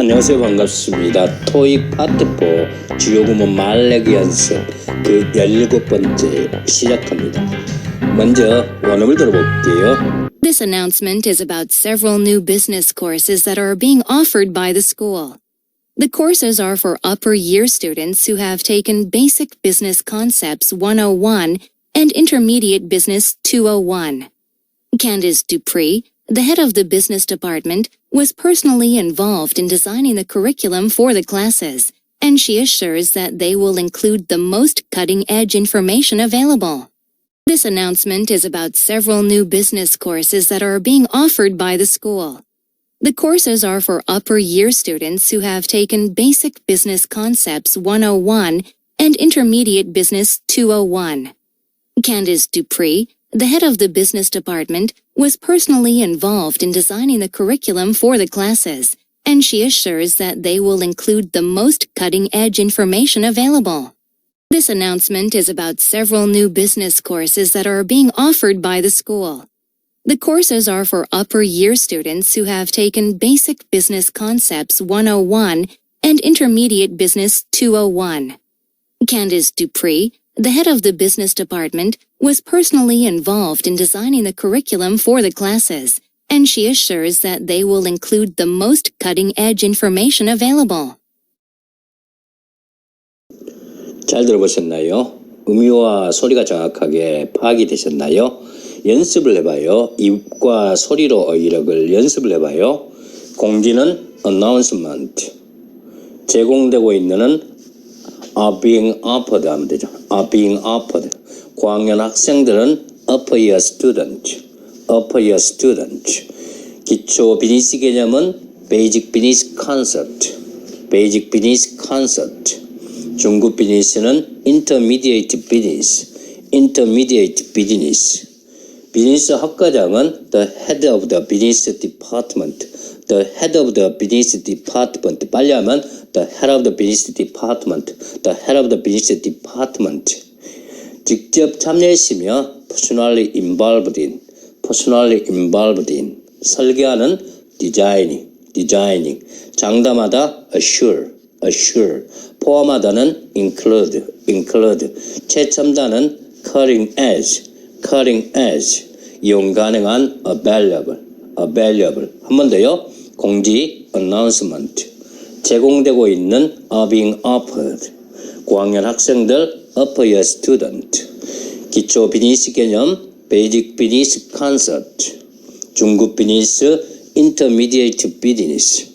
안녕하세요. 반갑습니다. 토익 파트 4 주요 구문 말내기 연습 그 17번째 시작합니다. 먼저 원음을 들어볼게요. This announcement is about several new business courses that are being offered by the school. The courses are for upper year students who have taken Basic Business Concepts 101 and Intermediate Business 201. Candice Dupree, the head of the business department, was personally involved in designing the curriculum for the classes, and she assures that they will include the most cutting-edge information available. This announcement is about several new business courses that are being offered by the school. The courses are for upper year students who have taken Basic Business Concepts 101 and Intermediate Business 201. Candice Dupree, the head of the business department, was personally involved in designing the curriculum for the classes, and she assures that they will include the most cutting-edge information available. This announcement is about several new business courses that are being offered by the school. The courses are for upper year students who have taken Basic Business Concepts 101 and Intermediate Business 201. Candice Dupree, the head of the business department, was personally involved in designing the curriculum for the classes, and she assures that they will include the most cutting-edge information available. 잘 들어보셨나요? 음유와 소리가 정확하게 파악이 되셨나요? 연습을 해봐요. 입과 소리로 어휘력을 연습을 해봐요. 공지는 announcement, 제공되고 있는은 are being offered 하면 되죠. are being offered. 고학년 학생들은 upper year student, upper year student. 기초 비즈니스 개념은 basic business concept, basic business concept. 중급 비즈니스는 intermediate business, intermediate business. 비즈니스 학과장은 the head of the business department, the head of the business department. 빨리 하면 the head of the business department, the head of the business department. 직접 참여했으며 personally involved in, personally involved in. 설계하는 designing, designing. 장담하다 assure, assure. 포함하다는 include, include. 최첨단은 cutting edge, cutting edge. 이용 가능한 available, available. 한 번 더요. 공지 announcement. 제공되고 있는 are being offered. 고학년 학생들 upper year student. 기초 비즈니스 개념 basic business concept. 중급 비즈니스 intermediate business.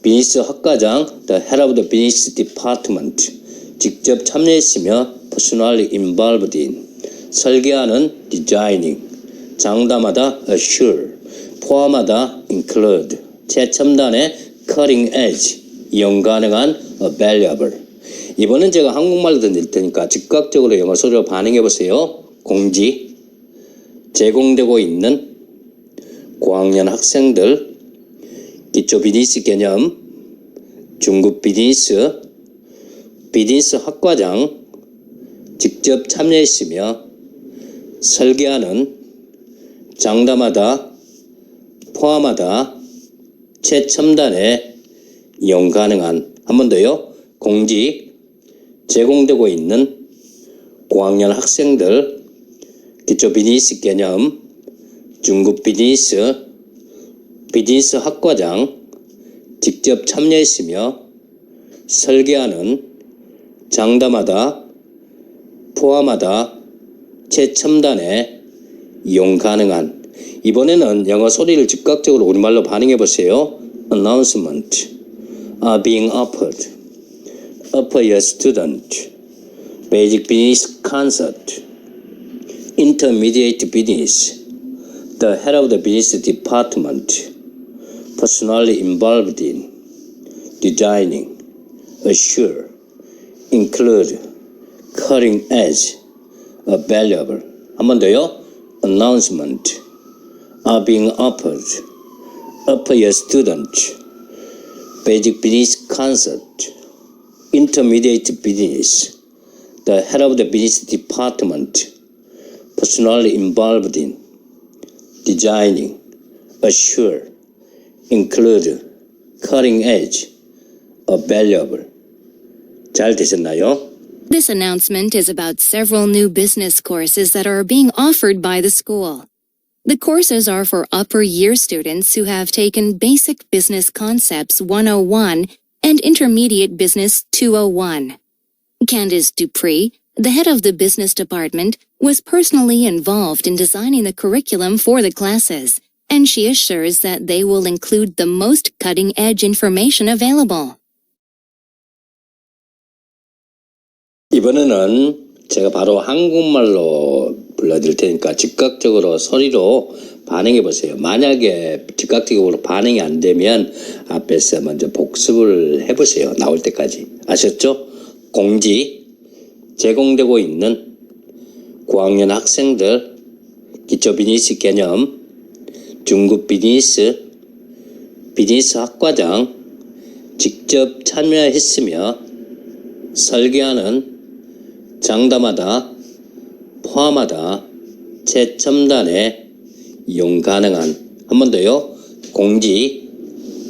비즈니스 학과장 the head of the business department. 직접 참여했으며 personally involved in. 설계하는 designing. 장담하다 assure. 포함하다 include. 최첨단의 cutting edge. 이용 가능한 available. 이번엔 제가 한국말로 던질 테니까 즉각적으로 영어 소리로 반응해 보세요. 공지. 제공되고 있는 고학년 학생들 기초 비즈니스 개념 중급 비즈니스 비즈니스 학과장 직접 참여했으며 설계하는 장담하다 포함하다 최첨단의 이용 가능한. 한 번 더요. 공지. 제공되고 있는 고학년 학생들 기초 비즈니스 개념 중급 비즈니스 비즈니스 학과장 직접 참여했으며 설계하는 장담하다 포함하다 최첨단의 이용 가능한. 이번에는 영어 소리를 즉각적으로 우리말로 반응해 보세요. announcement, are being offered, upper year student, basic business concept, intermediate business, the head of the business department, personally involved in, designing, assure, include, cutting edge, available. 한 번 더요. announcement, are being offered, upper year student, basic business concept, intermediate business, the head of the business department, personally involved in, designing, assure, include, cutting edge, available. 잘 되셨나요? This announcement is about several new business courses that are being offered by the school. The courses are for upper year students who have taken Basic Business Concepts 101 and Intermediate Business 201. Candice Dupree, the head of the business department, was personally involved in designing the curriculum for the classes, and she assures that they will include the most cutting-edge information available. 이번에는 제가 바로 한국말로 불러드릴 테니까 즉각적으로 소리로 반응해 보세요. 만약에 즉각적으로 반응이 안 되면 앞에서 먼저 복습을 해보세요. 나올 때까지. 아셨죠? 공지 제공되고 있는 9학년 학생들 기초 비즈니스 개념 중급 비즈니스 학과장 직접 참여했으며 설계하는 장담하다 포함하다 최첨단에 이용 가능한 한 번 더요. 공지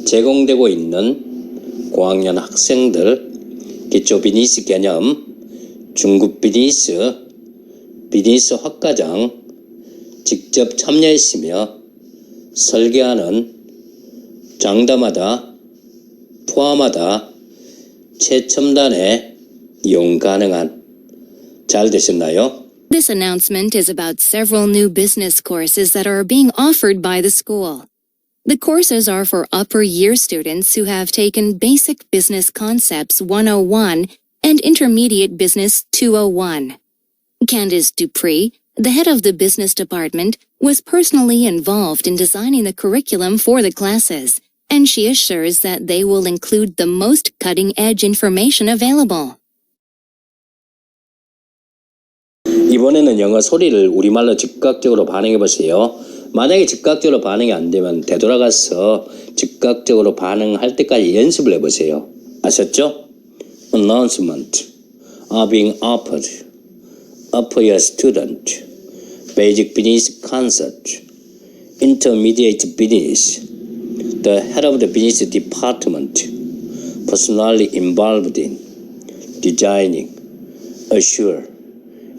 제공되고 있는 9학년 학생들 기초 비즈니스 개념 중급 비즈니스 학과장 직접 참여했으며 설계하는 장담하다 포함하다 최첨단에 이용 가능한 잘 되셨나요? This announcement is about several new business courses that are being offered by the school. The courses are for upper year students who have taken Basic Business Concepts 101 and Intermediate Business 201. Candice Dupree, the head of the business department, was personally involved in designing the curriculum for the classes, and she assures that they will include the most cutting-edge information available. 이번에는 영어 소리를 우리말로 즉각적으로 반응해 보세요. 만약에 즉각적으로 반응이 안 되면 되돌아가서 즉각적으로 반응할 때까지 연습을 해보세요. 아셨죠? Announcement are being offered. Upper year student. Basic business concept. Intermediate business. The head of the business department. Personally involved in designing. Assure.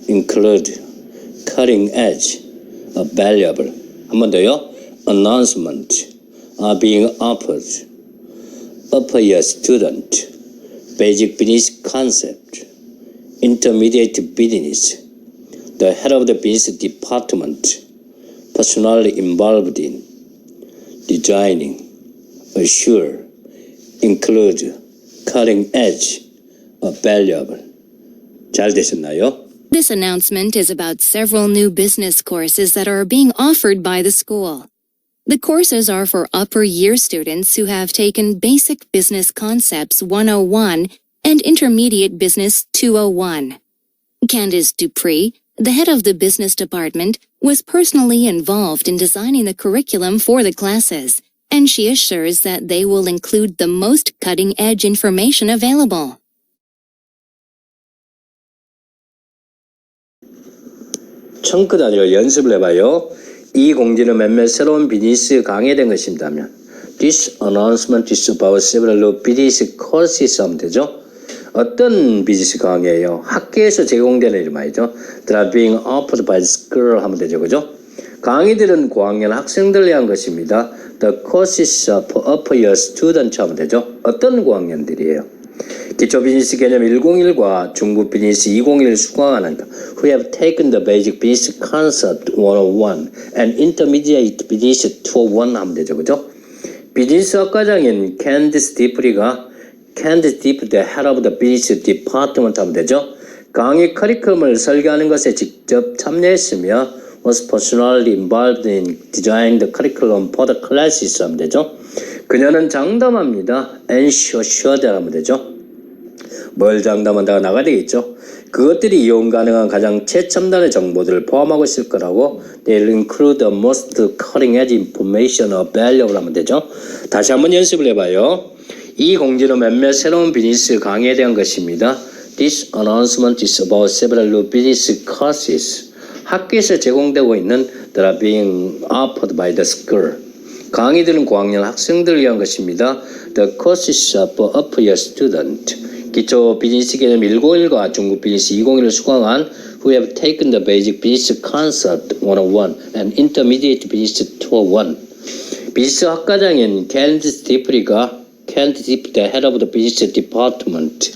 Include. Cutting edge. Valuable. 한 번 더요. Announcement are being offered. Upper year student. Basic business concept. Intermediate business. The head of the business department. Personally involved in designing. Assure. Include. Cutting edge. Valuable. 잘 되셨나요? This announcement is about several new business courses that are being offered by the school. The courses are for upper year students who have taken Basic Business Concepts 101 and Intermediate Business 201. Candice Dupree, the head of the business department, was personally involved in designing the curriculum for the classes, and she assures that they will include the most cutting-edge information available. 청크 단위로 연습을 해봐요. 이 공지는 몇몇 새로운 비즈니스 강의에 대한 것입니다면 This announcement is about several new business courses 하면 되죠. 어떤 비즈니스 강의예요? 학교에서 제공되는 일 말이죠. That are being offered by the school 하면 되죠. 그죠? 강의들은 9학년 학생들 위한 것입니다. The courses are for upper year students 하면 되죠. 어떤 9학년들이에요? 기초 비즈니스 개념 101과 중급 비즈니스 201을 수강하는 who have taken the basic business concept 101 and intermediate business 201 하면 되죠. 그죠? 비즈니스 학과장인 캔디스 디프리가 Candice Dupree, the head of the business department 하면 되죠. 강의 커리큘럼을 설계하는 것에 직접 참여했으며 was personally involved in designing the curriculum for the classes 하면 되죠. 그녀는 장담합니다. assured 하면 되죠. 뭘 장담한다가 나가야 되겠죠. 그것들이 이용 가능한 가장 최첨단의 정보들을 포함하고 있을 거라고 They'll include the most cutting edge information available 하면 되죠. 다시 한번 연습을 해봐요. 이 공지는 몇몇 새로운 비즈니스 강의에 대한 것입니다. This announcement is about several new business courses. 학교에서 제공되고 있는 that are being offered by the school. 강의들은 고학년 학생들을 위한 것입니다. The courses are for upper year student. 기초 비즈니스 개념 101과 중급 비즈니스 201을 수강한 who have taken the basic business concept 101 and intermediate business 201. 비즈니스 학과장인 캔디스 디프리가 the head of the business department.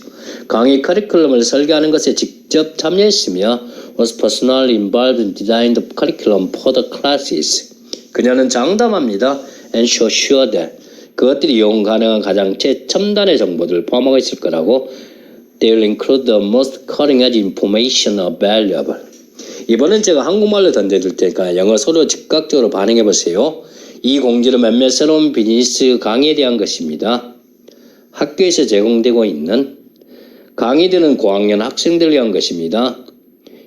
강의 커리큘럼을 설계하는 것에 직접 참여했으며 was personally involved in designing the curriculum for the classes. 그녀는 장담합니다. and sure that 그것들이 이용 가능한 가장 최첨단의 정보들을 포함하고 있을 거라고 they will include the most cutting-edge information available. 이번엔 제가 한국말로 던져줄 테니까 영어 서로 즉각적으로 반응해 보세요. 이 공지는 몇몇 새로운 비즈니스 강의에 대한 것입니다. 학교에서 제공되고 있는 강의들은 고학년 학생들을 위한 것입니다.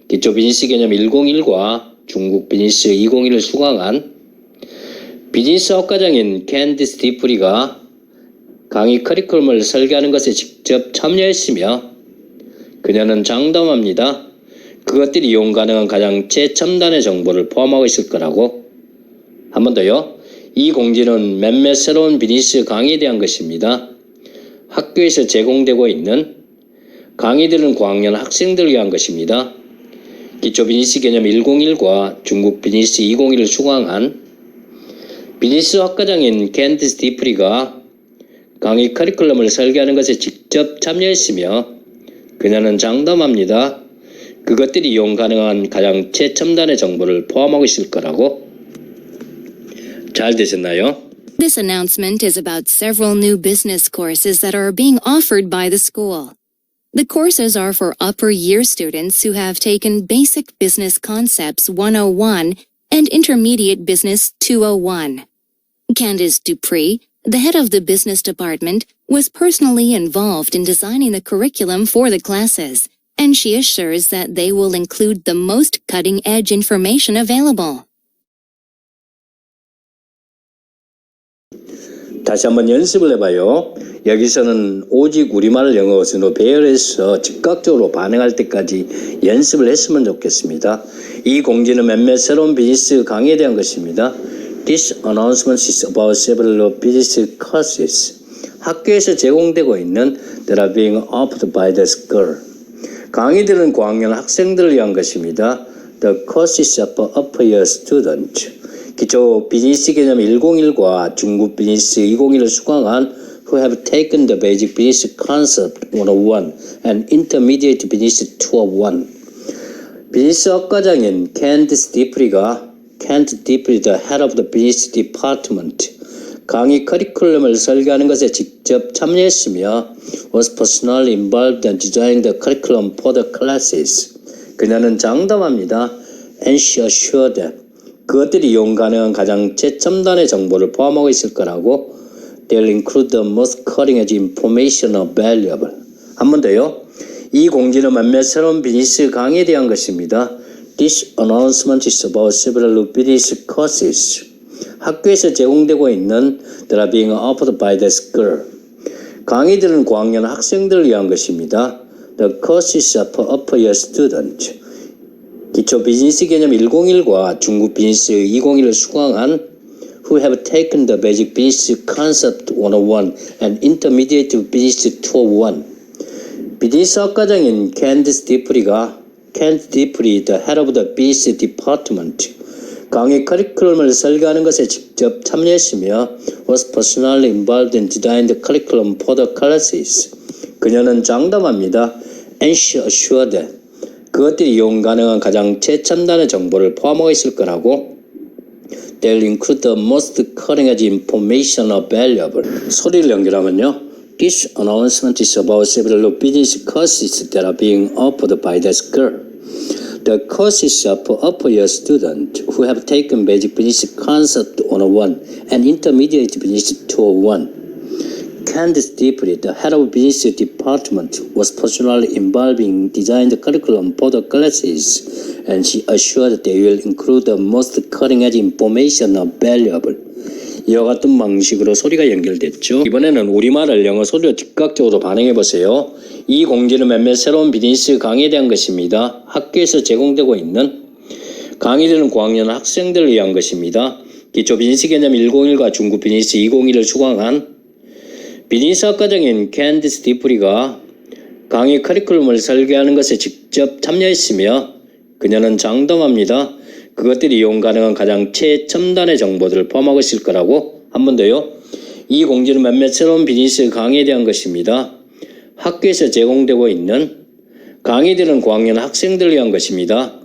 기초 비즈니스 개념 101과 중국 비즈니스 201을 수강한 비즈니스 학과장인 캔디스 디프리가 강의 커리큘럼을 설계하는 것에 직접 참여했으며 그녀는 장담합니다. 그것들이 이용 가능한 가장 최첨단의 정보를 포함하고 있을 거라고. 한 번 더요. 이 공지는 몇몇 새로운 비즈니스 강의에 대한 것입니다. 학교에서 제공되고 있는 강의들은 고학년 학생들을 위한 것입니다. 기초 비즈니스 개념 101과 중국 비즈니스 201을 수강한 비즈니스 학과장인 캔디스 디프리가 강의 커리큘럼을 설계하는 것에 직접 참여했으며 그녀는 장담합니다. 그것들이 이용 가능한 가장 최첨단의 정보를 포함하고 있을 거라고. 잘 되셨나요? This announcement is about several new business courses that are being offered by the school. The courses are for upper year students who have taken Basic Business Concepts 101 and Intermediate Business 201. Candice Dupree, the head of the business department, was personally involved in designing the curriculum for the classes, and she assures that they will include the most cutting-edge information available. 다시 한번 연습을 해봐요. 여기서는 오직 우리말 영어 어순으로 배열해서 즉각적으로 반응할 때까지 연습을 했으면 좋겠습니다. 이 공지는 몇몇 새로운 비즈니스 강의에 대한 것입니다. This announcement is about several business courses. 학교에서 제공되고 있는 that are being offered by the school. 강의들은 고학년 학생들을 위한 것입니다. The courses are for upper year students. 기초 비즈니스 개념 101과 중급 비즈니스 201을 수강한 who have taken the basic business concept 101 and intermediate business 201. 비즈니스 학과장인 캔디스 디프리가 the head of the business department. 강의 커리큘럼을 설계하는 것에 직접 참여했으며 was personally involved in designing the curriculum for the classes. 그녀는 장담합니다. and she assured that 그것들이 이용 가능한 가장 최첨단의 정보를 포함하고 있을 거라고. They'll include the most cutting-edge information available. 한 번 더요. 이 공지는 몇몇 새로운 비즈니스 강의에 대한 것입니다. This announcement is about several business courses. 학교에서 제공되고 있는 that are being offered by the school. 강의들은 고학년 학생들을 위한 것입니다. The courses are for upper year students. 기초 비즈니스 개념 101과 중급 비즈니스 201을 수강한 who have taken the basic business concept 101 and intermediate business 201. 비즈니스 학과장인 캔디스 디프리가 the head of the business department. 강의 커리큘럼을 설계하는 것에 직접 참여했으며 was personally involved in designing the curriculum for the classes. 그녀는 장담합니다. and she assured that 그것들이 이용 가능한 가장 최첨단의 정보를 포함하고 있을 거라고. They'll include the most cutting-edge information available. 소리를 연결하면요. This announcement is about several business courses that are being offered by the school. The courses are for upper year students who have taken basic business concept 101 and intermediate business 201. Candice Deeply, the head of business department, was personally involved in designing the curriculum for the classes, and she assured they will include the most cutting-edge information available. 이와 같은 방식으로 소리가 연결됐죠. 이번에는 우리말을 영어 소리로 즉각적으로 반응해 보세요. 이 공지는 몇몇 새로운 비즈니스 강의에 대한 것입니다. 학교에서 제공되고 있는 강의들은 고학년 학생들을 위한 것입니다. 기초 비즈니스 개념 101과 중급 비즈니스 201을 수강한 비즈니스학과장인 캔디스 디프리가 강의 커리큘럼을 설계하는 것에 직접 참여했으며 그녀는 장담합니다. 그것들이 이용 가능한 가장 최첨단의 정보들을 포함하고 있을 거라고. 한 번 더요. 이 공지는 몇몇 새로운 비즈니스 강의에 대한 것입니다. 학교에서 제공되고 있는 강의들은 고학년 학생들을 위한 것입니다.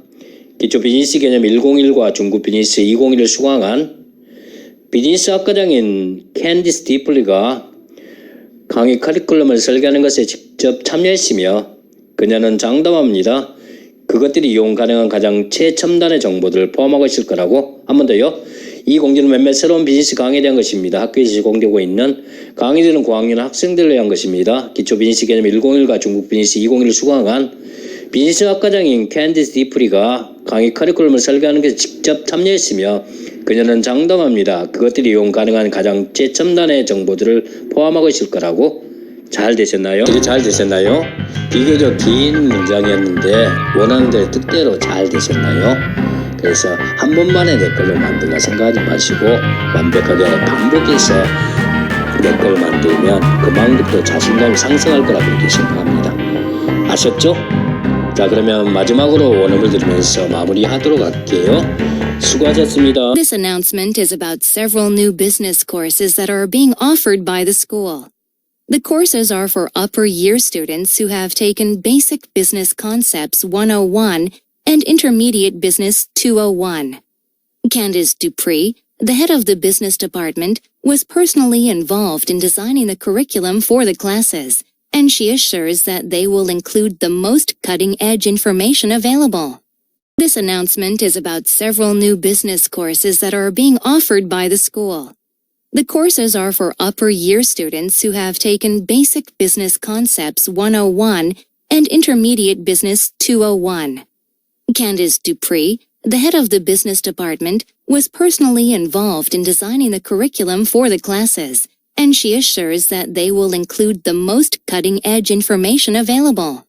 기초 비즈니스 개념 101과 중급 비즈니스 201을 수강한 비즈니스학과장인 캔디스 디플리가 강의 커리큘럼을 설계하는 것에 직접 참여했으며 그녀는 장담합니다. 그것들이 이용 가능한 가장 최첨단의 정보들을 포함하고 있을 거라고. 한 번 더요. 이 공지는 몇몇 새로운 비즈니스 강의에 대한 것입니다. 학교에서 제공되고 있는 강의들은 고학년 학생들을 위한 것입니다. 기초 비즈니스 개념 101과 중급 비즈니스 201을 수강한 비즈니스학과장인 캔디스 디프리가 강의 커리큘럼을 설계하는 것에 직접 참여했으며 그녀는 장담합니다. 그것들이 이용 가능한 가장 최첨단의 정보들을 포함하고 있을 거라고. 잘 되셨나요? 되게 잘 되셨나요? 비교적 긴 문장이었는데 원하는 대로 뜻대로 잘 되셨나요? 그래서 한 번만에 내 걸로 만들라 생각하지 마시고 완벽하게 반복해서 내 걸 만들면 그만큼 더 자신감이 상승할 거라고 이렇게 생각합니다. 아셨죠? 자, 그러면 마지막으로 원음을 들으면서 마무리하도록 할게요. 수고하셨습니다. This announcement is about several new business courses that are being offered by the school. The courses are for upper year students who have taken Basic Business Concepts 101 and Intermediate Business 201. Candice Dupree, the head of the business department, was personally involved in designing the curriculum for the classes, and she assures that they will include the most cutting-edge information available. This announcement is about several new business courses that are being offered by the school. The courses are for upper year students who have taken Basic Business Concepts 101 and Intermediate Business 201. Candice Dupree, the head of the business department, was personally involved in designing the curriculum for the classes, and she assures that they will include the most cutting-edge information available.